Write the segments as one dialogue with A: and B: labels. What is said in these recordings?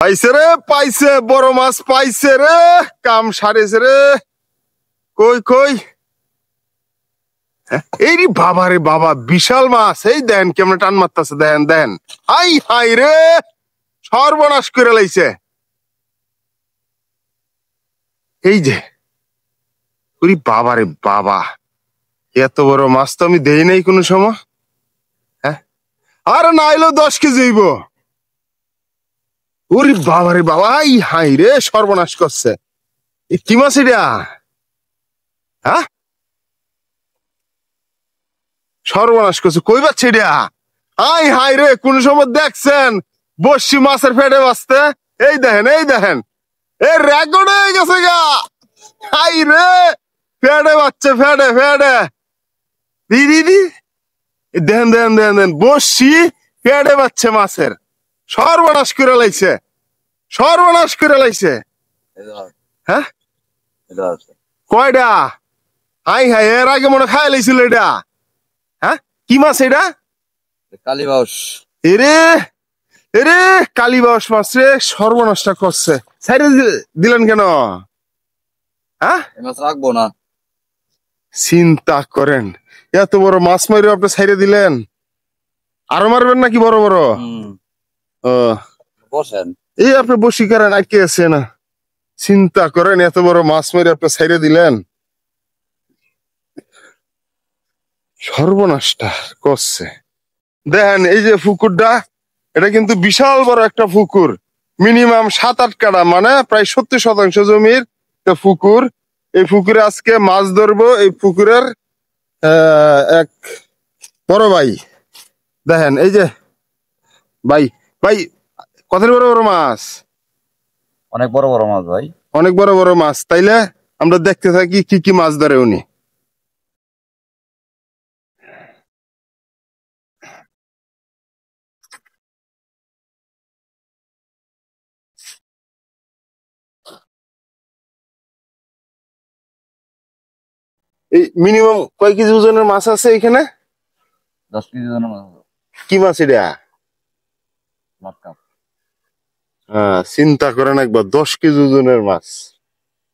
A: পাইছে রে, পাইছে, বড় মাছ পাইছে রে, কাম সারেছে রে। কই কই, এই রে বাবা রে বাবা, বিশাল মাছ। এই দেন কেমন টান মারতেছে, দেন দেন। হাই হাই রে, সর্বনাশ করে লাইছে। এই যে ওরে বাবা রে বাবা, এত বড় মাছ তো আমি দেই নাই কোনো সময়। হ্যাঁ, আর না এলো 10 কেজি হইব। ওরে বাবা রে বাবা, হাই হাই রে, সর্বনাশ করছে। কি মাছ এটা? হ্যাঁ, সর্বনাশ করছে। কই পাচ্ছে এটা? হাই হাই রে, কোন সময় দেখছেন বর্ষি মাছের ফেটে বাঁচতে? এই দেখেন, এই দেখেন, এই রেকর্ড হয়ে গেছে গা। হাই রে, ফেটে বাচ্চে, ফেটে ফেটে দিদি। দেন দেন দেন দেন, বর্ষি ফেটে বাচ্চে মাছের। সর্বনাশ করে লাইছে, সর্বনাশ করে লাইছে। হ্যাঁ, কয়টা? হাই হাই, এর আগে মনে খাই লাইছিল এটা। হ্যাঁ, কি মাছ এটা?
B: কালীবাউস।
A: এরে এরে, কালীবাউস মাছ রে, সর্বনাশটা করছে। সাইডে দিলেন কেন? হ্যাঁ,
B: মাছ রাখবো না।
A: চিন্তা করেন, এত বড় মাছ মারি আপনি সাইডে দিলেন। আরো মারবেন নাকি বড় বড়? ও
B: বসেন,
A: এই আপনি বসি করেন, আটকে আছে না। চিন্তা করেন, এত বড় মাছ মারি আপনি সাইডে দিলেন। সর্বনাশটা করছে। দেখেন এই যে পুকুরটা, এটা কিন্তু বিশাল বড় একটা পুকুর। মিনিমাম 7-8 কাঠা, মানে প্রায় 70% জমির পুকুর। এই পুকুরে আজকে মাছ ধরবো। এই পুকুরের এক বড় ভাই, দেখেন এই যে ভাই, ভাই কত বড় বড় মাছ?
B: অনেক বড় বড় মাছ ভাই,
A: অনেক বড় বড় মাছ। তাইলে আমরা দেখতে থাকি কি কি মাছ ধরে উনি। এই মিনিমাম কয় কেজি ওজনের মাছ আছে এখানে?
B: 10 কেজি ওজনের মাছ।
A: কি মাছ এটা? হ্যাঁ, চিন্তা করেন একবার, 10 কেজি ওজনের মাছ।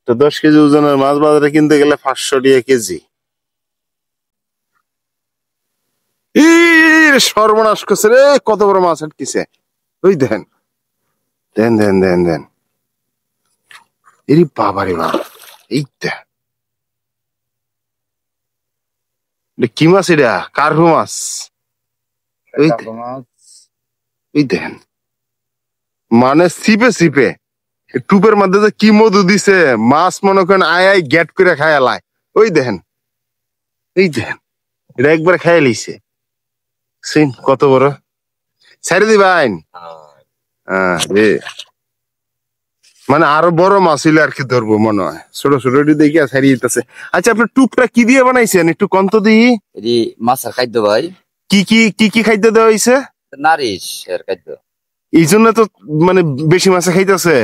A: তো 10 কেজি ওজনের মাছ বাজারে কিনতে গেলে 500 টাকা কেজি। সর্বনাশ করছে রে, কত বড় মাছ আটকিছে। ওই দেখেন, দেন দেন দেন দেন। এরি বাবা রে বাবা, এই দেখ, কি মাছ এটা? কার্পু মাছ। ওই দেখেন, মানে সিপে সিপে টুপের মধ্যে যে কি মধু দিছে, মাছ মনে করেন আয় আয় গ্যাট করে খায় এলায়। ওই দেখেন, এই দেখেন, এটা একবার খাইয়া লিছে। কত বড়, ছেড়ে দিবেন। হ্যাঁ রে, মানে আরো বড় মাছ হইলে আর কি ধরবো মনে হয়। ছোট ছোট দেখি ছাড়িয়ে দিতেছে। আচ্ছা, আপনার টুপটা কি দিয়ে বানাইছেন একটু কন্ত দিই?
B: এটি মাছের খাদ্য ভাই।
A: কি কি কি কি খাদ্য দেওয়া হয়েছে?
B: নারিশ এর খাদ্য।
A: এই জন্য তো মানে বেশি মাছে খাইতেছে।